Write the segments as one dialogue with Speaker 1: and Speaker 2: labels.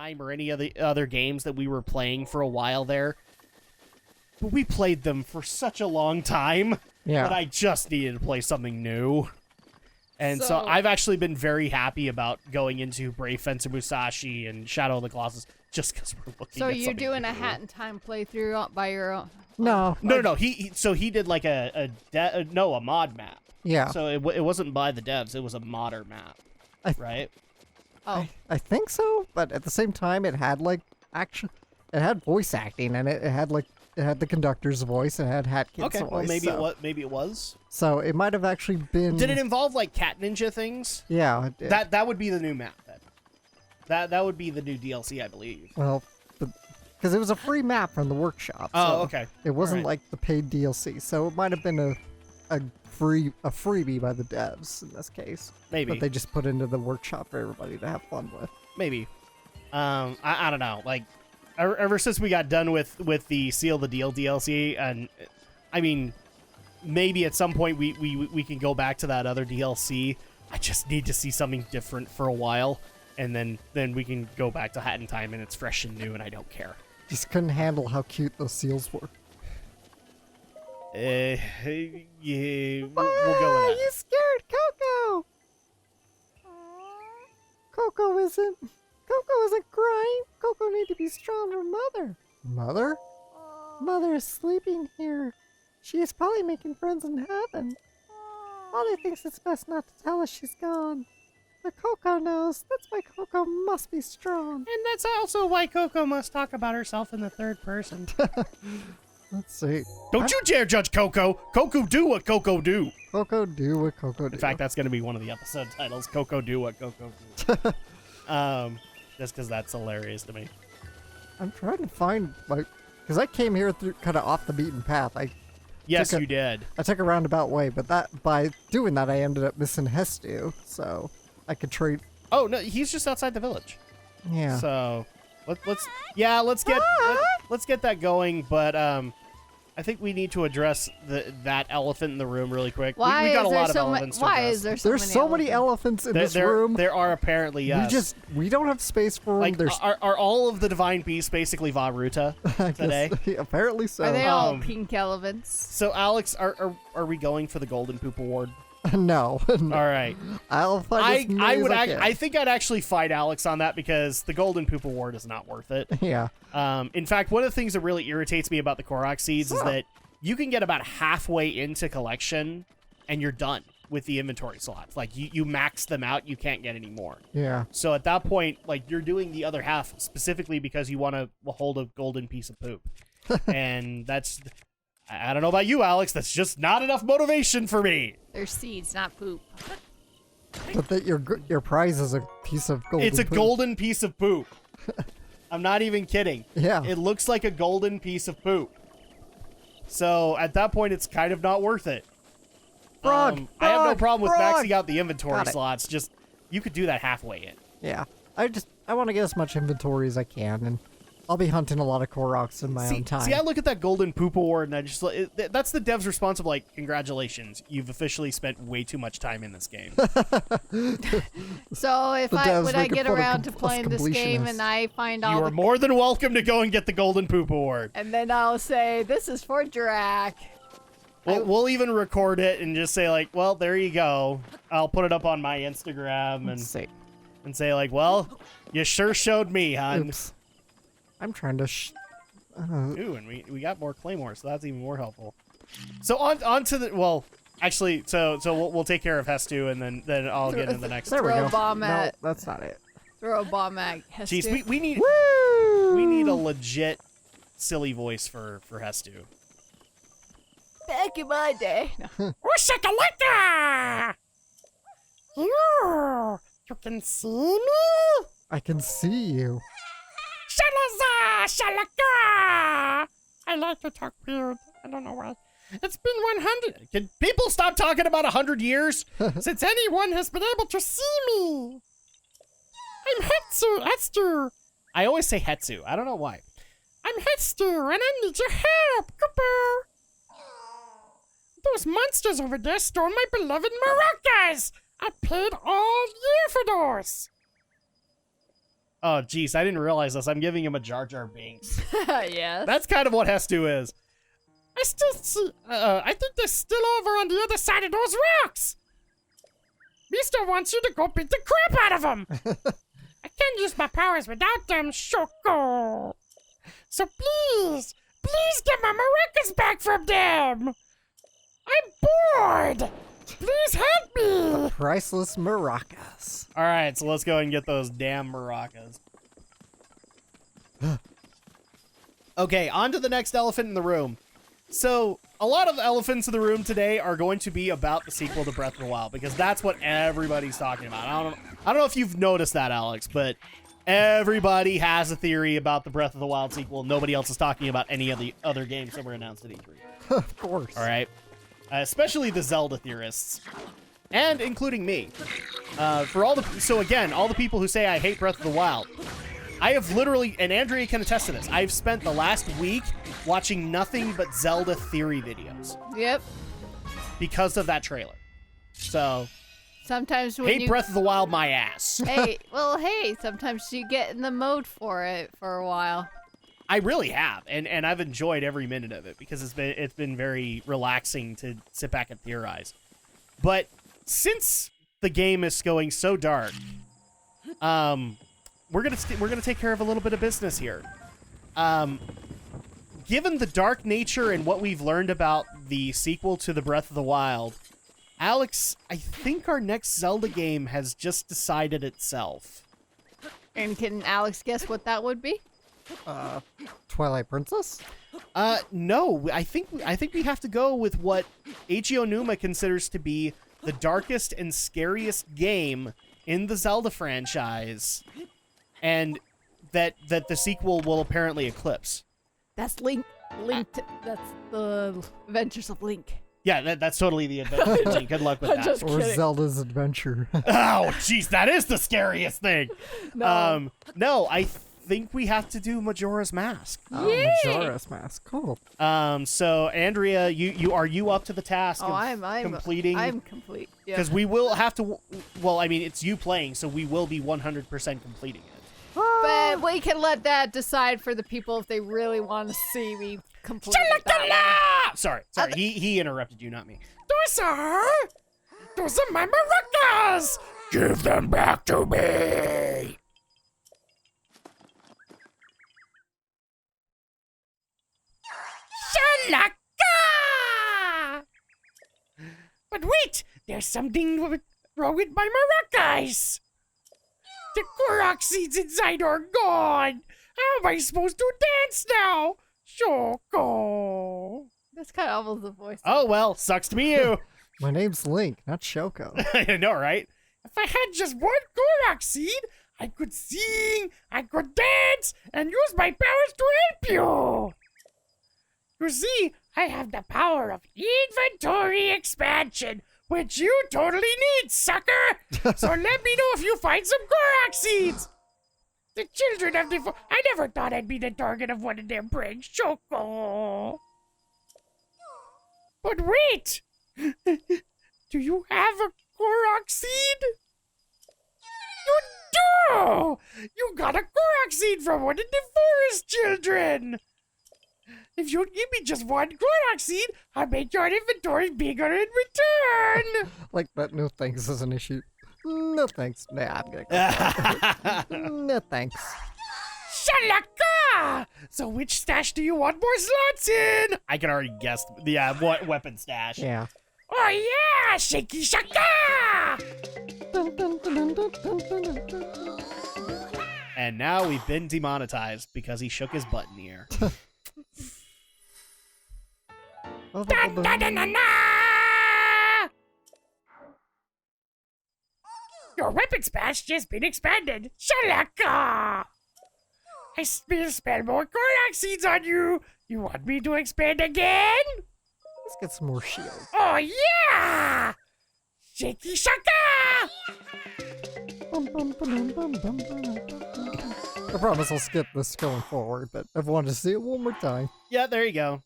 Speaker 1: Time or any of the other games that we were playing for a while there. But we played them for such a long time that I just needed to play something new. And so I've actually been very happy about going into Brave Fencer Musashi and Shadow of the Colossus just because we're looking at something
Speaker 2: So you're doing
Speaker 1: new.
Speaker 2: a Hat in Time playthrough by your own?
Speaker 3: No.
Speaker 1: No. He did like a mod map.
Speaker 3: Yeah.
Speaker 1: So it wasn't by the devs. It was a modder map, right?
Speaker 2: Oh.
Speaker 3: I think so, but at the same time, it had like it had voice acting, and it had the conductor's voice, and it had Hat Kid's voice.
Speaker 1: Okay, well maybe it was.
Speaker 3: So it might have actually been.
Speaker 1: Did it involve like cat ninja things?
Speaker 3: Yeah, it did.
Speaker 1: That would be the new map then. That would be the new DLC, I believe.
Speaker 3: Well, because it was a free map from the workshop.
Speaker 1: Oh,
Speaker 3: so
Speaker 1: okay.
Speaker 3: It wasn't
Speaker 1: All right.
Speaker 3: like the paid DLC, so it might have been a freebie by the devs in this case.
Speaker 1: Maybe.
Speaker 3: But they just put into the workshop for everybody to have fun with.
Speaker 1: Maybe. I don't know. Like, ever since we got done with the Seal the Deal DLC, and I mean, maybe at some point we can go back to that other DLC. I just need to see something different for a while, and then we can go back to Hat in Time, and it's fresh and new, and I don't care.
Speaker 3: Just couldn't handle how cute those seals were.
Speaker 1: Yeah, we'll go with that.
Speaker 3: You scared Coco? Coco isn't crying. Coco need to be strong for Mother. Mother? Mother is sleeping here. She is probably making friends in heaven. Molly thinks it's best not to tell us she's gone. But Coco knows. That's why Coco must be strong.
Speaker 1: And that's also why Coco must talk about herself in the third person.
Speaker 3: Let's see.
Speaker 1: Don't you dare judge Coco. Coco do what Coco do.
Speaker 3: Coco do what Coco do.
Speaker 1: In fact, that's going to be one of the episode titles. Coco do what Coco do. Just because that's hilarious to me.
Speaker 3: I'm trying to find, like, because I came here through kind of off the beaten path.
Speaker 1: Yes, you did.
Speaker 3: I took a roundabout way, but by doing that, I ended up missing Hestu, so I could trade.
Speaker 1: Oh no, he's just outside the village.
Speaker 3: Yeah.
Speaker 1: So let's get that going. But I think we need to address that elephant in the room really quick.
Speaker 2: Why
Speaker 1: we got
Speaker 2: is
Speaker 1: a
Speaker 2: there
Speaker 1: lot of
Speaker 2: so
Speaker 1: elephants.
Speaker 2: Why is there so
Speaker 3: There's
Speaker 2: many
Speaker 3: so many elephants in this room.
Speaker 1: There are apparently, yes.
Speaker 3: We don't have space for them.
Speaker 1: Like,
Speaker 3: There's
Speaker 1: are all of the divine beasts basically Varuta today?
Speaker 3: apparently so.
Speaker 2: Are they all pink elephants?
Speaker 1: So Alex, are we going for the Golden Poop Award?
Speaker 3: No.
Speaker 1: All right.
Speaker 3: I'll find as many as I can.
Speaker 1: I think I'd actually fight Alex on that because the Golden Poop Award is not worth it.
Speaker 3: Yeah.
Speaker 1: In fact, one of the things that really irritates me about the Korok seeds is that you can get about halfway into collection and you're done with the inventory slots. Like you max them out, you can't get any more.
Speaker 3: Yeah.
Speaker 1: So at that point, like you're doing the other half specifically because you want to hold a golden piece of poop. And that's, I don't know about you, Alex, that's just not enough motivation for me.
Speaker 2: They're seeds, not poop.
Speaker 3: But that your prize is a piece of golden
Speaker 1: It's a
Speaker 3: poop.
Speaker 1: golden piece of poop. I'm not even kidding.
Speaker 3: Yeah.
Speaker 1: It looks like a golden piece of poop. So at that point, it's kind of not worth it.
Speaker 3: Frog,
Speaker 1: I have no
Speaker 3: frog,
Speaker 1: problem with
Speaker 3: frog.
Speaker 1: maxing out the inventory
Speaker 3: Got it.
Speaker 1: slots. Just you could do that halfway in.
Speaker 3: Yeah. I want to get as much inventory as I can, and I'll be hunting a lot of Koroks in my own time.
Speaker 1: See, I look at that golden poop award, and I just that's the devs' response of like, congratulations, you've officially spent way too much time in this game.
Speaker 2: So if when I get around to playing this game and I find all
Speaker 1: You are more than welcome to go and get the golden poop award.
Speaker 2: and then I'll say, this is for Drak.
Speaker 1: We'll even record it and just say like, well, there you go. I'll put it up on my Instagram and say like, well, you sure showed me, hon.
Speaker 3: Oops. I'm trying to.
Speaker 1: Ooh, and we got more claymores, so that's even more helpful. So on to the actually, so we'll take care of Hestu, and then I'll get into the next.
Speaker 3: There we
Speaker 2: Throw
Speaker 3: go.
Speaker 2: a bomb at.
Speaker 3: No, that's not it.
Speaker 2: Throw a bomb at Hestu.
Speaker 1: Jeez, we need
Speaker 3: Woo!
Speaker 1: we need a legit silly voice for Hestu.
Speaker 2: Back in my day. No.
Speaker 1: Shakalaka! You can see me?
Speaker 3: I can see you.
Speaker 1: Shalaka! I like to talk weird. I don't know why. It's been 100. Can people stop talking about 100 years since anyone has been able to see me? I'm Hestu. I always say Hetsu. I don't know why. I'm Hestu, and I need your help. Cooper. Those monsters over there stole my beloved maracas. I paid all year for those. Oh, geez, I didn't realize this. I'm giving him a Jar Jar Binks.
Speaker 2: Yes.
Speaker 1: That's kind of what Hestu is. I still see. I think they're still over on the other side of those rocks. Mister wants you to go beat the crap out of them. I can't use my powers without them, Shoko. So please get my maracas back from them. I'm bored. Please help me.
Speaker 3: Priceless maracas.
Speaker 1: All right, so let's go and get those damn maracas. Okay, on to the next elephant in the room. So, a lot of elephants in the room today are going to be about the sequel to Breath of the Wild, because that's what everybody's talking about. I don't know if you've noticed that, Alex, but everybody has a theory about the Breath of the Wild sequel. Nobody else is talking about any of the other games that were announced at E3.
Speaker 3: Of course.
Speaker 1: All right? Especially the Zelda theorists. And including me. All the people who say I hate Breath of the Wild, I have literally, and Andrea can attest to this, I've spent the last week watching nothing but Zelda theory videos.
Speaker 2: Yep.
Speaker 1: Because of that trailer. So,
Speaker 2: Sometimes when
Speaker 1: hate Breath of the Wild my ass.
Speaker 2: Hey, sometimes you get in the mode for it for a while.
Speaker 1: I really have, and I've enjoyed every minute of it because it's been very relaxing to sit back and theorize. But since the game is going so dark, we're gonna take care of a little bit of business here. Given the dark nature and what we've learned about the sequel to the Breath of the Wild, Alex, I think our next Zelda game has just decided itself.
Speaker 2: And can Alex guess what that would be?
Speaker 3: Twilight Princess?
Speaker 1: No. I think we have to go with what Eiichi Onuma considers to be the darkest and scariest game in the Zelda franchise, and that the sequel will apparently eclipse.
Speaker 2: That's Link. That's the Adventures of Link.
Speaker 1: Yeah, that's totally the adventure. Good luck with that.
Speaker 2: Just
Speaker 3: Or
Speaker 2: kidding.
Speaker 3: Zelda's Adventure.
Speaker 1: Oh, jeez, that is the scariest thing.
Speaker 2: No.
Speaker 1: No, I think we have to do Majora's Mask.
Speaker 2: Yeah.
Speaker 3: Majora's Mask. Cool.
Speaker 1: So Andrea, you up to the task
Speaker 2: Oh,
Speaker 1: of
Speaker 2: I'm
Speaker 1: completing?
Speaker 2: I'm complete. Yeah.
Speaker 1: Because we will have to. Well, I mean, it's you playing, so we will be 100% completing it.
Speaker 2: But we can let that decide for the people if they really want to see me complete it that way.
Speaker 1: Sorry. He interrupted you, not me.
Speaker 4: Those are my maracas! Give them back to me! Shalaka! But wait, there's something wrong with my maracas! The Korok seeds inside are gone! How am I supposed to dance now? Shoko!
Speaker 2: That's kind of almost the voice.
Speaker 1: Oh, well, sucks to be you.
Speaker 3: My name's Link, not Shoko.
Speaker 1: I know, right?
Speaker 4: If I had just one Korok seed, I could sing, I could dance, and use my powers to help you! You see, I have the power of inventory expansion, which you totally need, sucker! So let me know if you find some Korok seeds! The children of the... I never thought I'd be the target of one of their pranks, Choco! But wait! Do you have a Korok seed? You do! You got a Korok seed from one of the forest children! If you'd give me just one Korok seed, I'd make your inventory bigger in return!
Speaker 3: Like that, no thanks is an issue. No thanks. Nah, I'm gonna go. No thanks.
Speaker 4: Shalaka! So which stash do you want more slots in?
Speaker 1: I can already guess. Yeah, what weapon stash?
Speaker 3: Yeah.
Speaker 4: Oh yeah! Shaky shaka!
Speaker 3: Dun, dun, dun, dun, dun, dun, dun, dun.
Speaker 1: And now we've been demonetized because he shook his butt in the air.
Speaker 4: Da, da, da, da, da! Your weapon stash just been expanded. Shalaka! I spell more Korok seeds on you. You want me to expand again?
Speaker 3: Let's get some more shields.
Speaker 4: Oh yeah! Shaky shaka!
Speaker 3: Bum, bum, ba-dum, bum, bum, ba-dum, bum, bum. I promise I'll skip this going forward, but I've wanted to see it one more time.
Speaker 1: Yeah, there you go.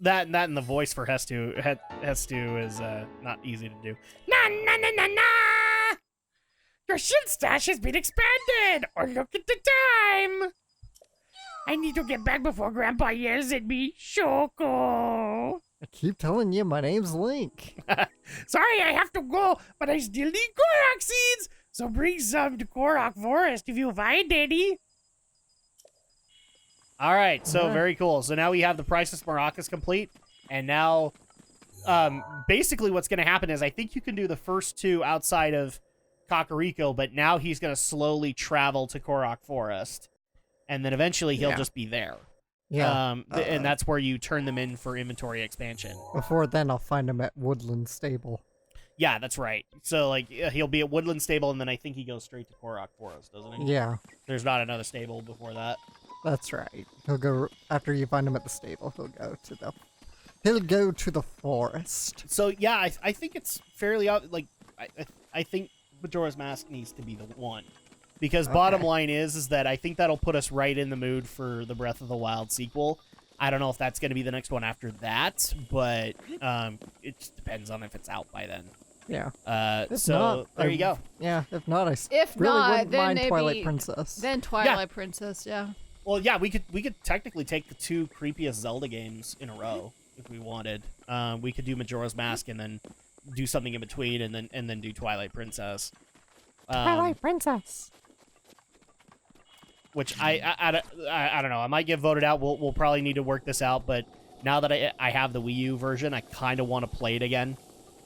Speaker 1: That and the voice for Hestu is not easy to do.
Speaker 4: Na na na na na! Your shield stash has been expanded! Or look at the time! I need to get back before Grandpa yells at me. Shoko!
Speaker 3: I keep telling you my name's Link.
Speaker 4: Sorry, I have to go, but I still need Korok seeds! So bring some to Korok Forest if you find any.
Speaker 1: All right, so very cool. So now we have the priceless maracas complete, and now basically what's going to happen is I think you can do the first two outside of Kakariko, but now he's going to slowly travel to Korok Forest, and then eventually he'll just be there.
Speaker 3: Yeah.
Speaker 1: And that's where you turn them in for inventory expansion.
Speaker 3: Before then, I'll find him at Woodland Stable.
Speaker 1: Yeah, that's right. So, like, he'll be at Woodland Stable, and then I think he goes straight to Korok Forest, doesn't he?
Speaker 3: Yeah,
Speaker 1: There's not another stable before that.
Speaker 3: that's right. He'll go after you find him at the stable. He'll go to the forest.
Speaker 1: So, yeah, I think it's fairly out. Like, I think Majora's Mask needs to be the one. Because bottom line is that I think that'll put us right in the mood for the Breath of the Wild sequel. I don't know if that's going to be the next one after that, but it just depends on if it's out by then.
Speaker 3: Yeah.
Speaker 1: There you go.
Speaker 3: Yeah, if not, I
Speaker 2: If
Speaker 3: really
Speaker 2: not,
Speaker 3: wouldn't
Speaker 2: then
Speaker 3: mind
Speaker 2: maybe
Speaker 3: Twilight Princess.
Speaker 2: Then Twilight Princess, yeah.
Speaker 1: Well, yeah, we could technically take the two creepiest Zelda games in a row if we wanted. We could do Majora's Mask and then do something in between, and then do Twilight Princess.
Speaker 3: Twilight Princess.
Speaker 1: Which I don't know. I might get voted out. We'll probably need to work this out. But now that I have the Wii U version, I kind of want to play it again,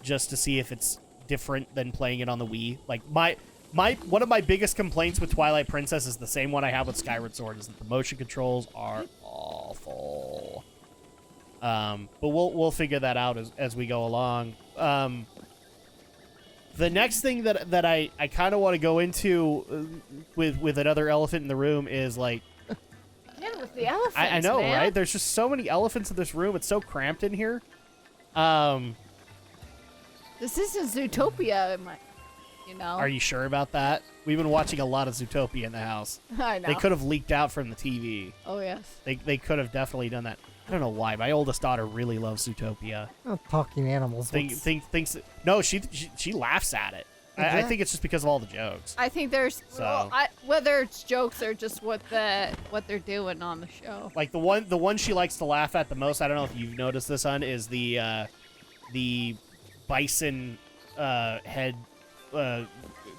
Speaker 1: just to see if it's different than playing it on the Wii. Like one of my biggest complaints with Twilight Princess is the same one I have with Skyward Sword, is that the motion controls are awful. But we'll figure that out as we go along. The next thing that I kind of want to go into with another elephant in the room is, like...
Speaker 2: Again with the elephants,
Speaker 1: I know,
Speaker 2: man.
Speaker 1: right? There's just so many elephants in this room. It's so cramped in here.
Speaker 2: This isn't Zootopia, you know.
Speaker 1: Are you sure about that? We've been watching a lot of Zootopia in the house.
Speaker 2: I know.
Speaker 1: They could have leaked out from the TV.
Speaker 2: Oh, yes.
Speaker 1: They could have definitely done that. I don't know why. My oldest daughter really loves Zootopia.
Speaker 3: Oh, talking animals.
Speaker 1: Thinks no, she laughs at it. I think it's just because of all the jokes.
Speaker 2: I think there's
Speaker 1: So-
Speaker 2: whether it's jokes or just what they're doing on the show.
Speaker 1: Like the one she likes to laugh at the most, I don't know if you've noticed this, on, is the bison head,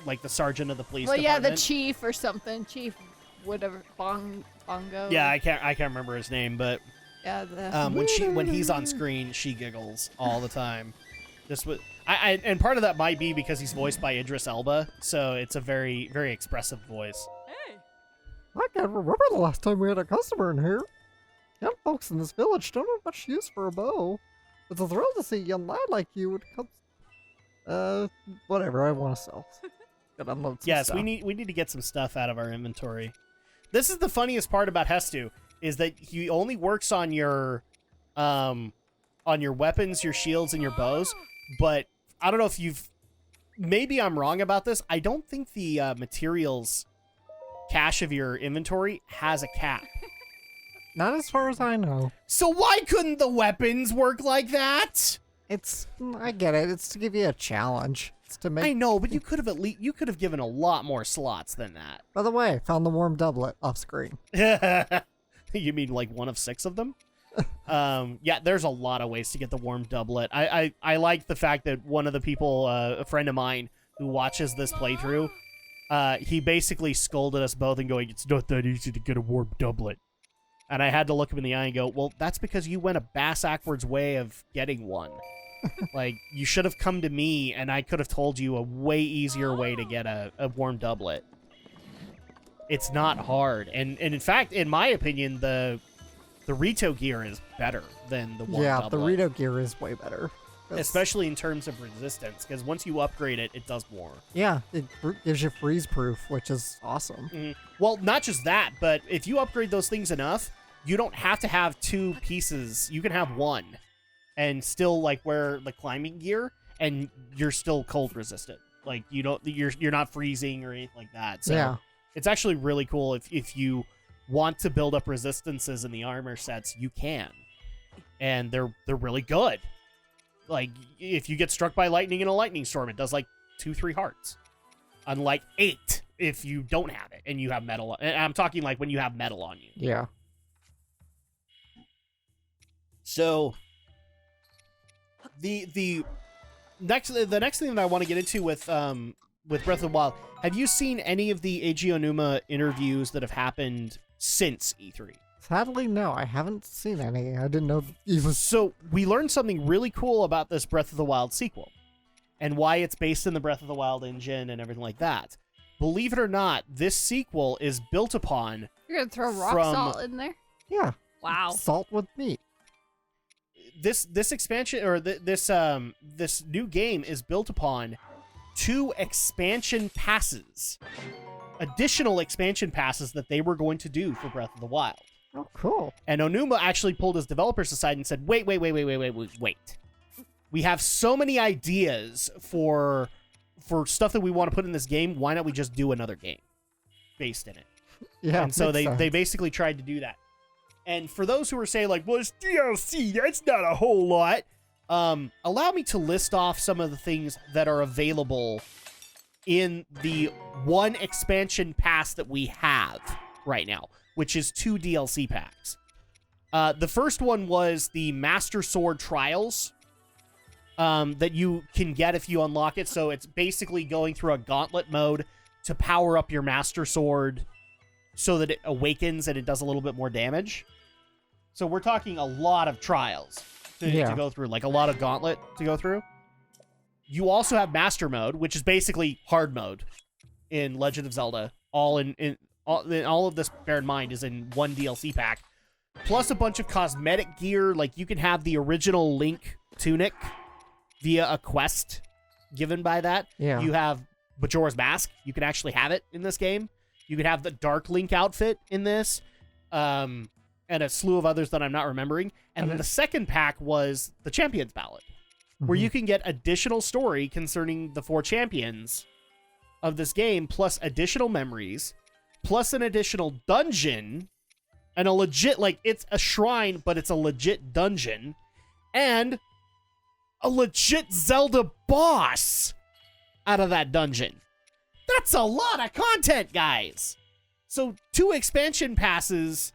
Speaker 1: like the sergeant of the police department.
Speaker 2: Yeah, the chief or something. Chief, whatever, Bongo.
Speaker 1: Yeah, I can't remember his name, but
Speaker 2: Yeah, the
Speaker 1: when he's on screen, she giggles all the time. And part of that might be because he's voiced by Idris Elba, so it's a very, very expressive voice.
Speaker 3: I can't remember the last time we had a customer in here. Young folks in this village don't have much use for a bow. It's a thrill to see a young lad like you when it comes... whatever, I want to sell. Gotta unload some
Speaker 1: Yes,
Speaker 3: stuff.
Speaker 1: we need to get some stuff out of our inventory. This is the funniest part about Hestu, is that he only works on your weapons, your shields, and your bows. But I don't know if you've... Maybe I'm wrong about this. I don't think the materials cache of your inventory has a cap.
Speaker 3: Not as far as I know.
Speaker 1: So why couldn't the weapons work like that?
Speaker 3: I get it. It's to give you a challenge. It's to make...
Speaker 1: I know, but you could have given a lot more slots than that.
Speaker 3: By the way, I found the warm doublet off screen.
Speaker 1: You mean like one of 6 of them? Yeah, there's a lot of ways to get the warm doublet. I like the fact that one of the people, a friend of mine who watches this playthrough, he basically scolded us both and going, "It's not that easy to get a warm doublet." And I had to look him in the eye and go, "Well, that's because you went a bass-ackwards way of getting one. Like, you should have come to me, and I could have told you a way easier way to get a warm doublet. It's not hard." And in fact, in my opinion, the Rito gear is better than the warm doublet.
Speaker 3: Yeah, the Rito gear is way better.
Speaker 1: Especially in terms of resistance, because once you upgrade it, it does more.
Speaker 3: Yeah, it gives you freeze proof, which is awesome.
Speaker 1: Well, not just that, but if you upgrade those things enough, you don't have to have 2 pieces. You can have 1 and still like wear the climbing gear, and you're still cold resistant. Like you're not freezing or anything like that. So
Speaker 3: Yeah.
Speaker 1: it's actually really cool if you want to build up resistances in the armor sets, you can. And they're really good. Like, if you get struck by lightning in a lightning storm, it does like 2-3 hearts. unlike 8 if you don't have it and you have metal. And I'm talking like when you have metal on you.
Speaker 3: Yeah.
Speaker 1: So the next thing that I want to get into with Breath of the Wild, have you seen any of the Eiji Onuma interviews that have happened since E3?
Speaker 3: Sadly, no. I haven't seen any. I didn't know even.
Speaker 1: So we learned something really cool about this Breath of the Wild sequel and why it's based in the Breath of the Wild engine and everything like that. Believe it or not, this sequel is built upon...
Speaker 2: You're gonna throw rock salt in there?
Speaker 3: Yeah.
Speaker 2: Wow.
Speaker 3: Salt with meat.
Speaker 1: This expansion, or this new game is built upon 2 expansion passes. Additional expansion passes that they were going to do for Breath of the Wild.
Speaker 3: Oh, cool.
Speaker 1: And Onuma actually pulled his developers aside and said, wait. We have so many ideas for stuff that we want to put in this game. Why not we just do another game based in it?
Speaker 3: Yeah.
Speaker 1: And so they basically tried to do that. And for those who are saying like, well, it's DLC, that's not a whole lot. Allow me to list off some of the things that are available in the one expansion pass that we have right now, which is 2 DLC packs. The first one was the Master Sword Trials that you can get if you unlock it. So it's basically going through a gauntlet mode to power up your Master Sword so that it awakens and it does a little bit more damage. So we're talking a lot of trials to go through, like a lot of gauntlet to go through. You also have Master Mode, which is basically hard mode in Legend of Zelda. All of this, bear in mind, is in one DLC pack. Plus a bunch of cosmetic gear, like you can have the original Link tunic via a quest given by that.
Speaker 3: Yeah.
Speaker 1: You have Majora's Mask. You can actually have it in this game. You can have the Dark Link outfit in this. And a slew of others that I'm not remembering. And then the second pack was the Champions Ballad, where you can get additional story concerning the 4 champions of this game, plus additional memories, plus an additional dungeon, and a legit, like, it's a shrine, but it's a legit dungeon, and a legit Zelda boss out of that dungeon. That's a lot of content, guys! So 2 expansion passes...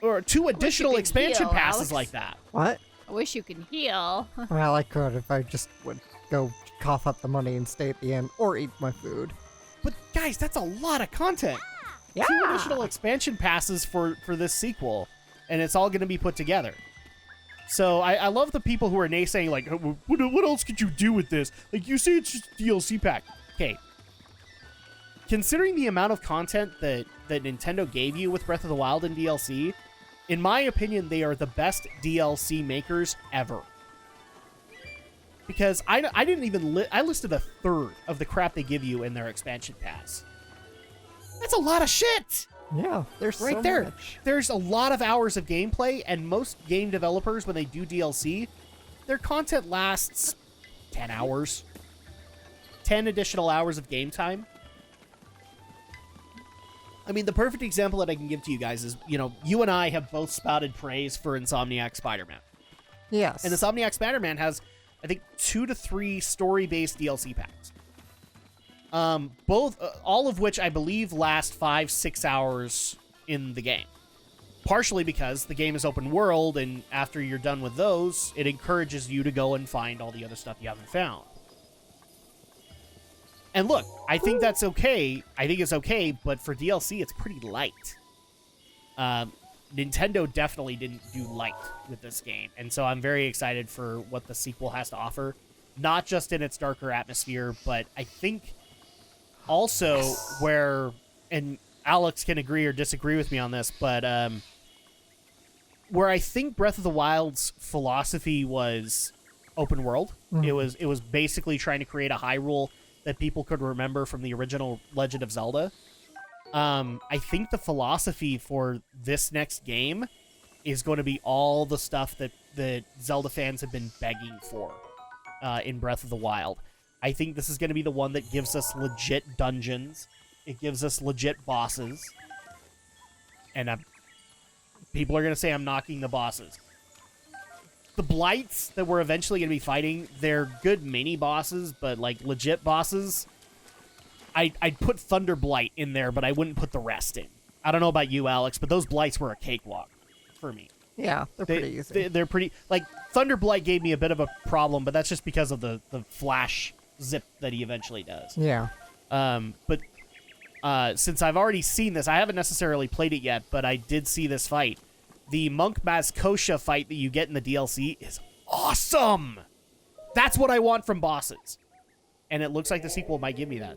Speaker 1: or 2 additional expansion passes like that.
Speaker 3: What?
Speaker 2: I wish you could heal.
Speaker 3: Well, I could if I just would go cough up the money and stay at the end, or eat my food.
Speaker 1: But guys, that's a lot of content.
Speaker 3: Yeah.
Speaker 1: 2 additional expansion passes for this sequel, and it's all going to be put together. So I love the people who are naysaying, like, what else could you do with this? Like, you say it's just a DLC pack. Okay. Considering the amount of content that Nintendo gave you with Breath of the Wild and DLC, in my opinion, they are the best DLC makers ever. Because I didn't even I listed a third of the crap they give you in their expansion pass. That's a lot of shit.
Speaker 3: Yeah, there's
Speaker 1: Right
Speaker 3: so
Speaker 1: there.
Speaker 3: much.
Speaker 1: There's a lot of hours of gameplay, and most game developers, when they do DLC, their content lasts 10 hours. 10 additional hours of game time. I mean, the perfect example that I can give to you guys is, you and I have both spouted praise for Insomniac Spider-Man.
Speaker 3: Yes.
Speaker 1: And Insomniac Spider-Man has, I think, 2 to 3 story-based DLC packs. All of which I believe last 5-6 hours in the game. Partially because the game is open world, and after you're done with those, it encourages you to go and find all the other stuff you haven't found. And look, I think that's okay. I think it's okay, but for DLC, it's pretty light. Nintendo definitely didn't do light with this game, and so I'm very excited for what the sequel has to offer. Not just in its darker atmosphere, but I think also where, and Alex can agree or disagree with me on this, but where I think Breath of the Wild's philosophy was open world. It was basically trying to create a Hyrule that people could remember from the original Legend of Zelda. I think the philosophy for this next game is going to be all the stuff that Zelda fans have been begging for in Breath of the Wild. I think this is going to be the one that gives us legit dungeons. It gives us legit bosses. And people are going to say I'm knocking the bosses. the blights that we're eventually going to be fighting, they're good mini bosses, but like legit bosses, I'd put Thunder Blight in there, but I wouldn't put the rest in. I don't know about you, Alex, but those blights were a cakewalk for me.
Speaker 3: Yeah, they're pretty easy.
Speaker 1: They're pretty, like, Thunder Blight gave me a bit of a problem, but that's just because of the flash zip that he eventually does.
Speaker 3: Yeah.
Speaker 1: But since I've already seen this, I haven't necessarily played it yet, but I did see this fight. The Monk Mazkosha fight that you get in the DLC is awesome! That's what I want from bosses. And it looks like the sequel might give me that.